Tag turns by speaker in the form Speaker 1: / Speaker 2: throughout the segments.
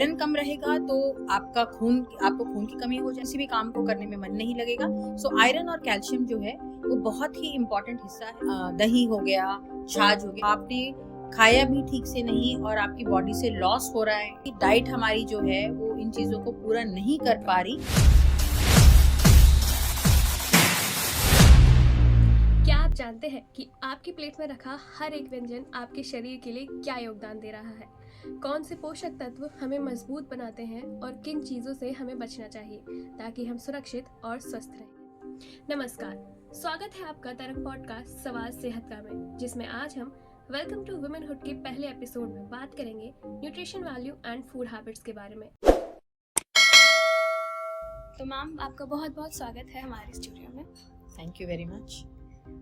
Speaker 1: Iron कम रहेगा तो आपको खून की कमी हो जाए, किसी भी काम को करने में मन नहीं लगेगा। सो आयरन और कैल्शियम जो है वो बहुत ही इम्पोर्टेंट हिस्सा है। दही हो गया, छाछ हो गया, आपने खाया भी ठीक से नहीं और आपकी बॉडी से लॉस हो रहा है, डाइट हमारी जो है वो इन चीजों को पूरा नहीं कर पा रही।
Speaker 2: क्या आप जानते हैं कि आपकी प्लेट में रखा हर एक व्यंजन आपके शरीर के लिए क्या योगदान दे रहा है? कौन से पोषक तत्व हमें मजबूत बनाते हैं और किन चीज़ों से हमें बचना चाहिए ताकि हम सुरक्षित और स्वस्थ रहें। नमस्कार, स्वागत है आपका तरंग पॉडकास्ट सवाल सेहत का में, जिसमें आज हम वेलकम टू वुमेनहुड के पहले एपिसोड में बात करेंगे nutrition value and food habits के बारे में। तो मैम, आपका बहुत बहुत स्वागत है हमारे स्टूडियो में।
Speaker 1: Thank you very much.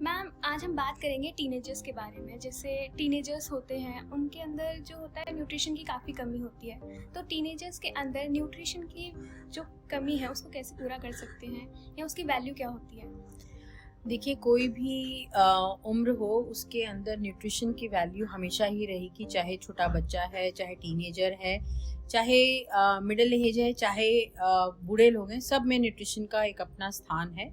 Speaker 2: Ma'am, आज हम बात करेंगे टीनेजर्स के बारे में। जैसे टीनेजर्स होते हैं, उनके अंदर जो होता है न्यूट्रिशन की काफ़ी कमी होती है। तो टीनेजर्स के अंदर न्यूट्रिशन की जो कमी है उसको कैसे पूरा कर सकते हैं या उसकी वैल्यू क्या होती है?
Speaker 1: देखिए, कोई भी उम्र हो उसके अंदर न्यूट्रिशन की वैल्यू हमेशा ही रहेगी, चाहे छोटा बच्चा है, चाहे टीनेजर है, चाहे मिडिल एज है, चाहे बूढ़े लोग हैं, सब में न्यूट्रिशन का एक अपना स्थान है।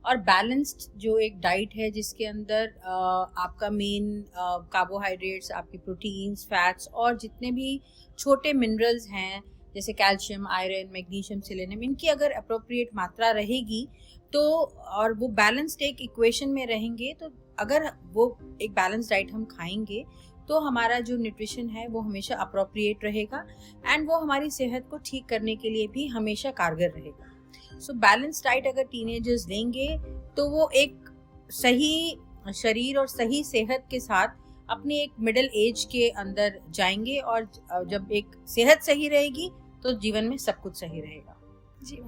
Speaker 1: और बैलेंस्ड जो एक डाइट है जिसके अंदर आपका मेन कार्बोहाइड्रेट्स, आपके प्रोटीन्स, फैट्स और जितने भी छोटे मिनरल्स हैं जैसे कैल्शियम, आयरन, मैग्नीशियम, सेलेनियम, इनकी अगर अप्रोप्रिएट मात्रा रहेगी तो और वो बैलेंस्ड एक इक्वेशन में रहेंगे, तो अगर वो एक बैलेंस डाइट हम खाएंगे तो हमारा जो न्यूट्रिशन है वो हमेशा अप्रोप्रिएट रहेगा एंड वो हमारी सेहत को ठीक करने के लिए भी हमेशा कारगर रहेगा। सो बैलेंस डाइट अगर टीनेजर्स लेंगे तो वो एक सही शरीर और सही सेहत के साथ अपनी एक मिडिल एज के अंदर जाएंगे और जब एक सेहत सही रहेगी तो जीवन में सब कुछ सही रहेगा।
Speaker 2: जी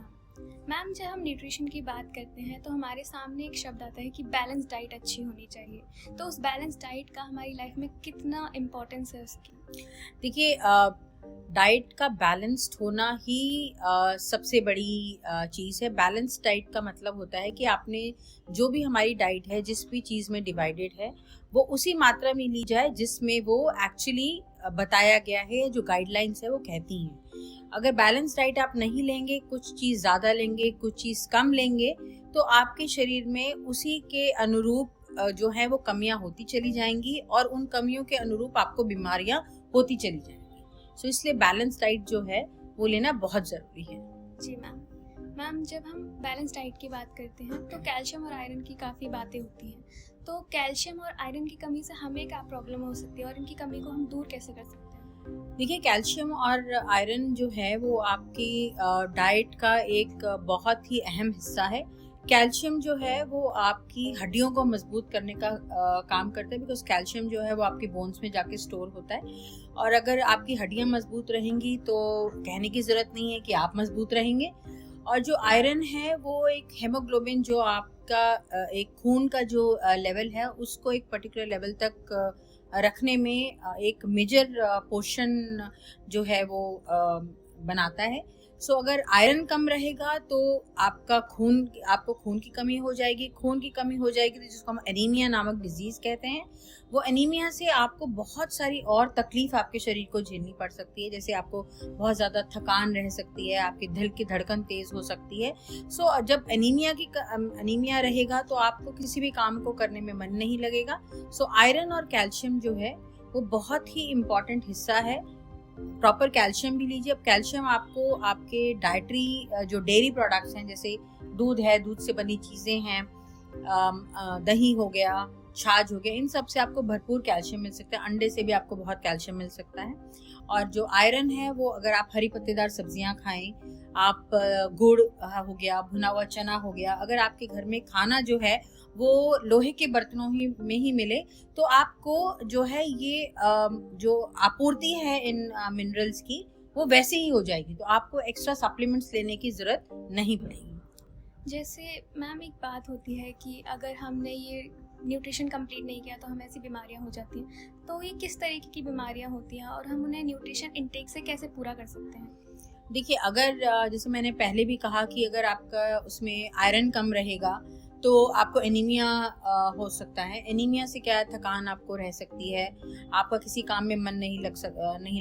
Speaker 2: मैम, जब हम न्यूट्रिशन की बात करते हैं तो हमारे सामने एक शब्द आता है कि बैलेंस डाइट अच्छी होनी चाहिए। तो उस बैलेंस डाइट का हमारी लाइफ में कितना इम्पोर्टेंस है उसकी?
Speaker 1: देखिए, डाइट का बैलेंस्ड होना ही सबसे बड़ी चीज़ है। बैलेंस्ड डाइट का मतलब होता है कि आपने जो भी हमारी डाइट है जिस भी चीज़ में डिवाइडेड है वो उसी मात्रा में ली जाए जिसमें वो एक्चुअली बताया गया है, जो गाइडलाइंस है वो कहती हैं। अगर बैलेंस डाइट आप नहीं लेंगे, कुछ चीज़ ज़्यादा लेंगे, कुछ चीज़ कम लेंगे, तो आपके शरीर में उसी के अनुरूप जो है वो कमियां होती चली जाएंगी और उन कमियों के अनुरूप आपको बीमारियां होती चली जाएंगी। सो इसलिए बैलेंस डाइट जो है वो लेना बहुत ज़रूरी है।
Speaker 2: जी मैम, जब हम बैलेंस डाइट की बात करते हैं तो कैल्शियम और आयरन की काफ़ी बातें होती हैं। तो कैल्शियम और आयरन की कमी से हमें क्या प्रॉब्लम हो सकती है और इनकी कमी को हम दूर कैसे कर सकते हैं?
Speaker 1: देखिए, कैल्शियम और आयरन जो है वो आपकी डाइट का एक बहुत ही अहम हिस्सा है। कैल्शियम जो है वो आपकी हड्डियों को मजबूत करने का काम करता है, बिकॉज कैल्शियम जो है वो आपके बोन्स में जाके स्टोर होता है और अगर आपकी हड्डियां मजबूत रहेंगी तो कहने की ज़रूरत नहीं है कि आप मजबूत रहेंगे। और जो आयरन है वो एक हेमोग्लोबिन, जो आपका एक खून का जो लेवल है उसको एक पर्टिकुलर लेवल तक रखने में एक मेजर पोर्शन जो है वो बनाता है। सो अगर आयरन कम रहेगा तो आपको खून की कमी हो जाएगी। खून की कमी हो जाएगी तो जिसको हम एनीमिया नामक डिजीज कहते हैं, वो एनीमिया से आपको बहुत सारी और तकलीफ आपके शरीर को झेलनी पड़ सकती है। जैसे आपको बहुत ज़्यादा थकान रह सकती है, आपके दिल की धड़कन तेज़ हो सकती है। सो जब एनीमिया रहेगा तो आपको किसी भी काम को करने में मन नहीं लगेगा। सो आयरन और कैल्शियम जो है वो बहुत ही इम्पॉर्टेंट हिस्सा है। प्रॉपर कैल्शियम भी लीजिए। अब कैल्शियम आपको आपके डाइटरी जो डेयरी प्रोडक्ट्स हैं, जैसे दूध है, दूध से बनी चीज़ें हैं, दही हो गया, छाछ हो गया, इन सब से आपको भरपूर कैल्शियम मिल सकता है। अंडे से भी आपको बहुत कैल्शियम मिल सकता है। और जो आयरन है वो अगर आप हरी पत्तेदार सब्जियां खाएं, आप गुड़ हो गया, भुना हुआ चना हो गया, अगर आपके घर में खाना जो है वो लोहे के बर्तनों में ही मिले तो आपको जो है ये जो आपूर्ति है इन मिनरल्स की वो वैसे ही हो जाएगी, तो आपको एक्स्ट्रा सप्लीमेंट्स लेने की ज़रूरत नहीं पड़ेगी।
Speaker 2: जैसे मैम, एक बात होती है कि अगर हमने ये न्यूट्रिशन कंप्लीट नहीं किया तो हमें ऐसी बीमारियां हो जाती हैं। तो ये किस तरीके की बीमारियां होती हैं और हम उन्हें न्यूट्रिशन इंटेक से कैसे पूरा कर सकते हैं?
Speaker 1: देखिए, अगर जैसे मैंने पहले भी कहा कि अगर आपका उसमें आयरन कम रहेगा तो आपको एनीमिया हो सकता है। एनीमिया से क्या है, थकान आपको रह सकती है, आपका किसी काम में मन नहीं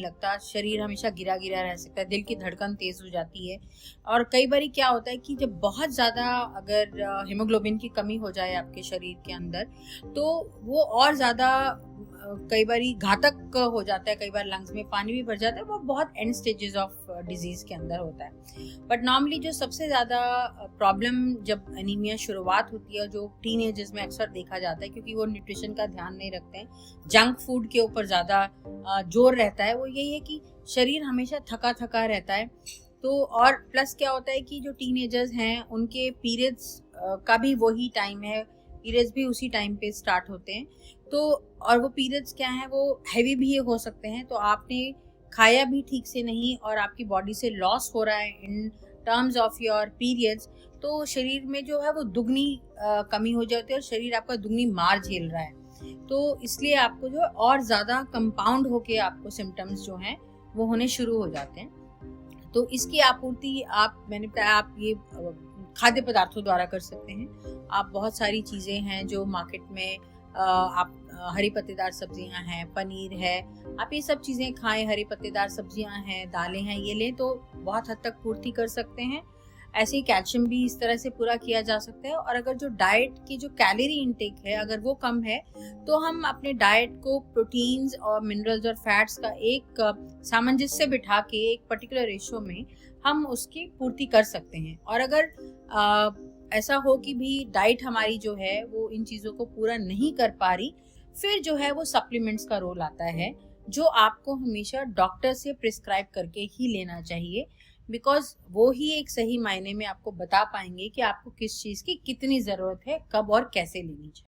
Speaker 1: लगता, शरीर हमेशा गिरा गिरा रह सकता है, दिल की धड़कन तेज़ हो जाती है। और कई बार क्या होता है कि जब बहुत ज़्यादा अगर हीमोग्लोबिन की कमी हो जाए आपके शरीर के अंदर, तो वो और ज़्यादा कई बार घातक हो जाता है। कई बार लंग्स में पानी भी भर जाता है, वो बहुत एंड स्टेजेस ऑफ डिजीज़ के अंदर होता है। बट नॉर्मली जो सबसे ज़्यादा प्रॉब्लम जब एनीमिया शुरुआत होती है, जो टीनेजर्स में अक्सर देखा जाता है, क्योंकि वो न्यूट्रिशन का ध्यान नहीं रखते हैं, जंक फूड के ऊपर ज़्यादा जोर रहता है, वो यही है कि शरीर हमेशा थका थका रहता है। तो और प्लस क्या होता है कि जो टीनेजर्स हैं उनके पीरियड्स का भी वही टाइम है, पीरियड्स भी उसी टाइम पे स्टार्ट होते हैं। तो और वो पीरियड्स क्या हैं, वो हैवी भी हो सकते हैं। तो आपने खाया भी ठीक से नहीं और आपकी बॉडी से लॉस हो रहा है in terms of your periods, तो शरीर में जो है वो दुगनी कमी हो जाती है और शरीर आपका दुगनी मार झेल रहा है। तो इसलिए आपको जो है और ज़्यादा कंपाउंड होके आपको सिम्टम्स जो हैं वो होने शुरू हो जाते हैं। तो इसकी आपूर्ति मैंने बताया, आप ये खाद्य पदार्थों द्वारा कर सकते हैं। आप बहुत सारी चीज़ें हैं जो मार्केट में आप हरी पत्तेदार सब्जियां हैं, पनीर है, आप ये सब चीज़ें खाएं। हरी पत्तेदार सब्जियां हैं, दालें हैं, ये लें तो बहुत हद तक पूर्ति कर सकते हैं। ऐसे ही कैल्शियम भी इस तरह से पूरा किया जा सकता है। और अगर जो डाइट की जो कैलोरी इनटेक है अगर वो कम है, तो हम अपने डाइट को प्रोटीन्स और मिनरल्स और फैट्स का एक सामंजस्य बिठा के एक पर्टिकुलर रेशो में हम उसकी पूर्ति कर सकते हैं। और अगर ऐसा हो कि भी डाइट हमारी जो है वो इन चीज़ों को पूरा नहीं कर पा रही, फिर जो है वो सप्लीमेंट्स का रोल आता है, जो आपको हमेशा डॉक्टर से प्रिस्क्राइब करके ही लेना चाहिए, बिकॉज वो ही एक सही मायने में आपको बता पाएंगे कि आपको किस चीज़ की कितनी ज़रूरत है, कब और कैसे लेनी चाहिए।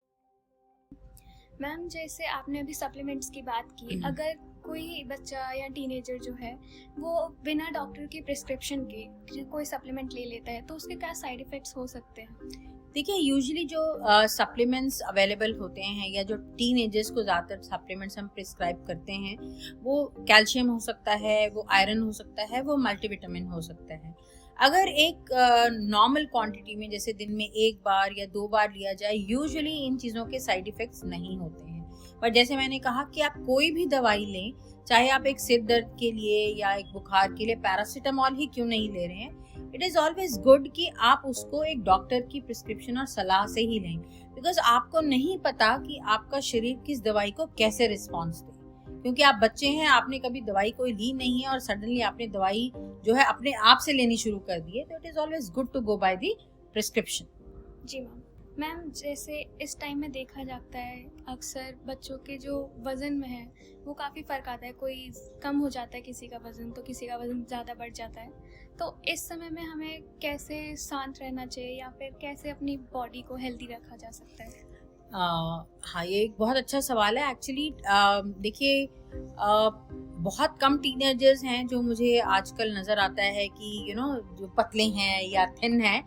Speaker 3: मैम, जैसे आपने अभी सप्लीमेंट्स की बात की, अगर कोई बच्चा या टीनेजर जो है वो बिना डॉक्टर की प्रिस्क्रिप्शन के कोई सप्लीमेंट ले लेता है, तो उसके क्या साइड इफ़ेक्ट्स हो सकते हैं?
Speaker 1: देखिए, यूजुअली जो सप्लीमेंट्स अवेलेबल होते हैं या जो टीनेजर्स को ज़्यादातर सप्लीमेंट्स हम प्रिस्क्राइब करते हैं, वो कैल्शियम हो सकता है, वो आयरन हो सकता है, वो मल्टीविटामिन हो सकता है। अगर एक नॉर्मल क्वांटिटी में, जैसे दिन में 1 बार या 2 बार लिया जाए, यूजुअली इन चीज़ों के साइड इफ़ेक्ट्स नहीं होते हैं। पर जैसे मैंने कहा कि आप कोई भी दवाई लें, चाहे आप एक सिर दर्द के लिए या एक बुखार के लिए पैरासीटामॉल ही क्यों नहीं ले रहे हैं, इट इज़ ऑलवेज गुड कि आप उसको एक डॉक्टर की प्रिस्क्रिप्शन और सलाह से ही लें, बिकॉज आपको नहीं पता कि आपका शरीर किस दवाई को कैसे रिस्पॉन्स दे। क्योंकि आप बच्चे हैं, आपने कभी दवाई कोई ली नहीं है और सडनली आपने दवाई जो है अपने आप से लेनी शुरू कर दी है, तो it is always good to go by the prescription.
Speaker 3: जी मैम, जैसे इस टाइम में देखा जाता है अक्सर बच्चों के जो वज़न में है वो काफ़ी फ़र्क आता है, कोई कम हो जाता है किसी का वज़न, तो किसी का वज़न ज़्यादा बढ़ जाता है। तो इस समय में हमें कैसे शांत रहना चाहिए या फिर कैसे अपनी बॉडी को हेल्दी रखा जा सकता है?
Speaker 1: हाँ, ये एक बहुत अच्छा सवाल है एक्चुअली। देखिए, बहुत कम टीनेजर्स हैं जो मुझे आजकल नज़र आता है कि जो पतले हैं या थिन हैं।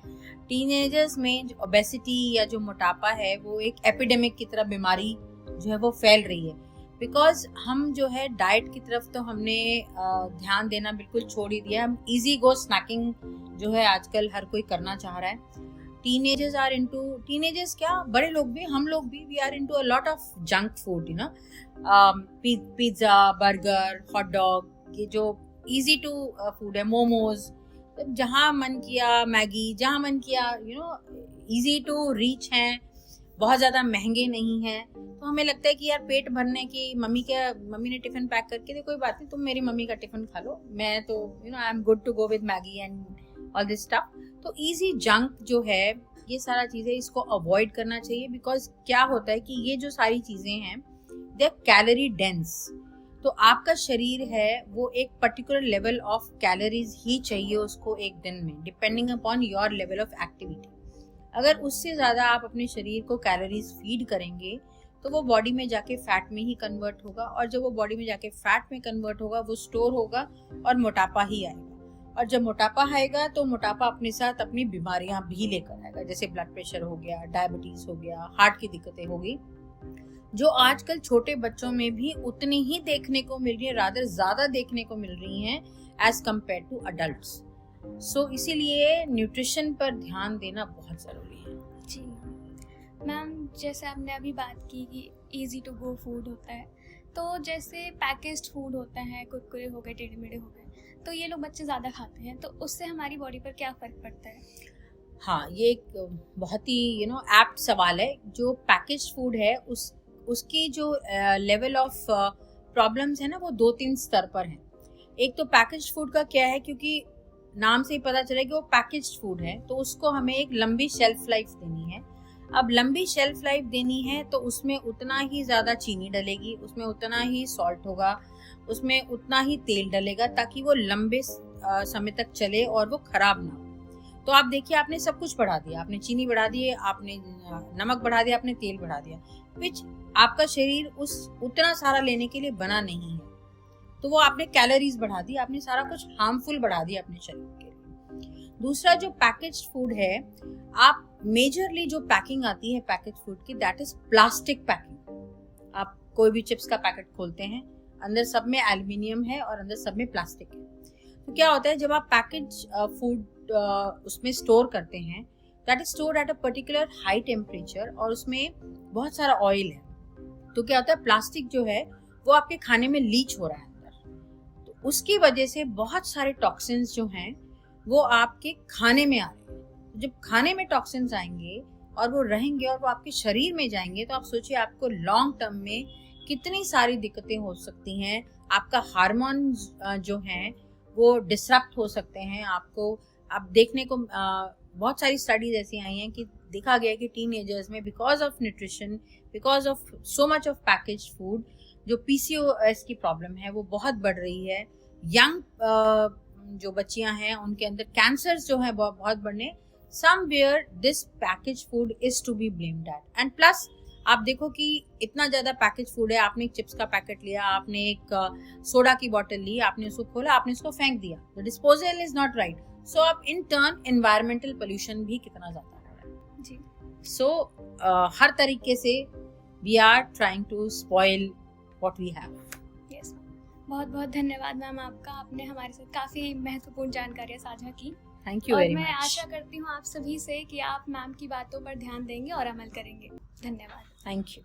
Speaker 1: टीनेजर्स में जो ओबेसिटी या जो मोटापा है वो एक एपिडेमिक की तरह बीमारी जो है वो फैल रही है, बिकॉज हम जो है डाइट की तरफ तो हमने ध्यान देना बिल्कुल छोड़ ही दिया। हम इजी गो स्नैकिंग जो है आजकल हर कोई करना चाह रहा है। टीनेजर्स क्या, बड़े लोग भी, हम लोग भी, we are into a lot of junk food, pizza, burger, hot dog, ये जो इजी टू फूड है, मोमोज, जहाँ मन किया मैगी, जहाँ मन किया इजी टू रीच हैं, बहुत ज़्यादा महंगे नहीं हैं। तो हमें लगता है कि यार पेट भरने की, मम्मी ने टिफ़िन पैक करके दे, कोई बात नहीं, तुम मेरी मम्मी का टिफ़िन खा लो, मैं तो I am good to go with Maggi and all this stuff. तो इजी जंक जो है, ये सारा चीज़ें, इसको अवॉइड करना चाहिए, बिकॉज क्या होता है कि ये जो सारी चीज़ें हैं दे आर कैलोरी डेंस। तो आपका शरीर है वो एक पर्टिकुलर लेवल ऑफ कैलोरीज ही चाहिए उसको एक दिन में, depending upon your level of activity. अगर उससे ज़्यादा आप अपने शरीर को कैलोरीज फीड करेंगे तो वो बॉडी में जाके फैट में ही कन्वर्ट होगा, और जब वो बॉडी में जाके फैट में कन्वर्ट होगा वो स्टोर होगा और मोटापा ही आएगा। और जब मोटापा आएगा तो मोटापा अपने साथ अपनी बीमारियां भी लेकर आएगा, जैसे ब्लड प्रेशर हो गया, डायबिटीज हो गया, हार्ट की दिक्कतें होगी, जो आजकल छोटे बच्चों में भी उतनी ही देखने को मिल रही है, रादर ज़्यादा देखने को मिल रही हैं एज कम्पेयर टू अडल्ट्स। सो इसीलिए न्यूट्रिशन पर ध्यान देना बहुत ज़रूरी है।
Speaker 3: जी। मैम जैसे आपने अभी बात की कि इजी टू गो फूड होता है, तो जैसे पैकेज्ड फूड होता है, कुरकुरे हो गए, टेढ़े मेढ़े हो गए, तो ये लोग बच्चे ज़्यादा खाते हैं, तो उससे हमारी बॉडी पर क्या फ़र्क पड़ता है?
Speaker 1: हाँ, ये एक बहुत ही एप्ट सवाल है। जो पैकेज फूड है उसकी जो लेवल ऑफ प्रॉब्लम्स है ना, वो 2-3 स्तर पर हैं। एक तो पैकेज फूड का क्या है, क्योंकि नाम से ही पता चले कि वो पैकेज फूड है, तो उसको हमें एक लंबी शेल्फ लाइफ देनी है। अब लंबी शेल्फ लाइफ देनी है तो उसमें उतना ही ज़्यादा चीनी डलेगी, उसमें उतना ही सॉल्ट होगा, उसमें उतना ही तेल डलेगा, ताकि वो लंबे समय तक चले और वो खराब ना हो। तो आप देखिए, आपने सब कुछ बढ़ा दिया, आपने चीनी बढ़ा दिए, आपने नमक बढ़ा दिया, आपने तेल बढ़ा दिया, विच आपका शरीर उतना सारा लेने के लिए बना नहीं है। तो वो आपने कैलोरीज बढ़ा दी, आपने सारा कुछ हार्मफुल बढ़ा दिया अपने शरीर के लिए। दूसरा जो पैकेज्ड फूड है, आप मेजरली जो पैकिंग आती है पैकेज फूड की, दैट इज प्लास्टिक पैकिंग। आप कोई भी चिप्स का पैकेट खोलते हैं, अंदर सब में एल्युमिनियम है और अंदर सब में प्लास्टिक है। तो क्या होता है, जब आप पैकेज फूड उसमें स्टोर करते हैं, that is stored at a particular high temperature, और उसमें बहुत सारा ऑयल है। तो क्या होता है, प्लास्टिक जो है वो आपके खाने में लीच हो रहा है अंदर, तो उसकी वजह से बहुत सारे टॉक्सिन्स जो हैं वो आपके खाने में आ रहे हैं। जब खाने में टॉक्सिन्स आएंगे और वो रहेंगे और वो आपके शरीर में जाएंगे, तो आप सोचिए आपको लॉन्ग टर्म में कितनी सारी दिक्कतें हो सकती हैं। आपका हार्मोन जो हैं वो डिसरप्ट हो सकते हैं। आप देखने को बहुत सारी स्टडीज ऐसी आई हैं कि देखा गया है कि टीनेजर्स में because of nutrition, because of so much of package food, जो पीसीओएस की प्रॉब्लम है वो बहुत बढ़ रही है। यंग जो बच्चियां हैं उनके अंदर कैंसर्स जो है बहुत बढ़ने, somewhere this package food is to be blamed at. And plus आप देखो कि इतना ज्यादा पैकेज फूड है, आपने एक चिप्स का पैकेट लिया, आपने एक सोडा की बोतल ली, आपने उसको खोला, आपने उसको फेंक दिया, the disposal is not right. So अब इन टर्न एनवायरमेंटल पोल्यूशन भी कितना ज्यादा हो रहा है
Speaker 3: जी।
Speaker 1: सो हर तरीके से we are trying to spoil what we have.
Speaker 3: Yes, बहुत बहुत धन्यवाद मैम आपका, आपने हमारे साथ काफ़ी महत्वपूर्ण जानकारियाँ साझा की।
Speaker 1: थैंक यू
Speaker 3: और
Speaker 1: वेरी
Speaker 3: मैं
Speaker 1: मच।
Speaker 3: आशा करती हूँ आप सभी से कि आप मैम की बातों पर ध्यान देंगे और अमल करेंगे। धन्यवाद।
Speaker 1: Thank you.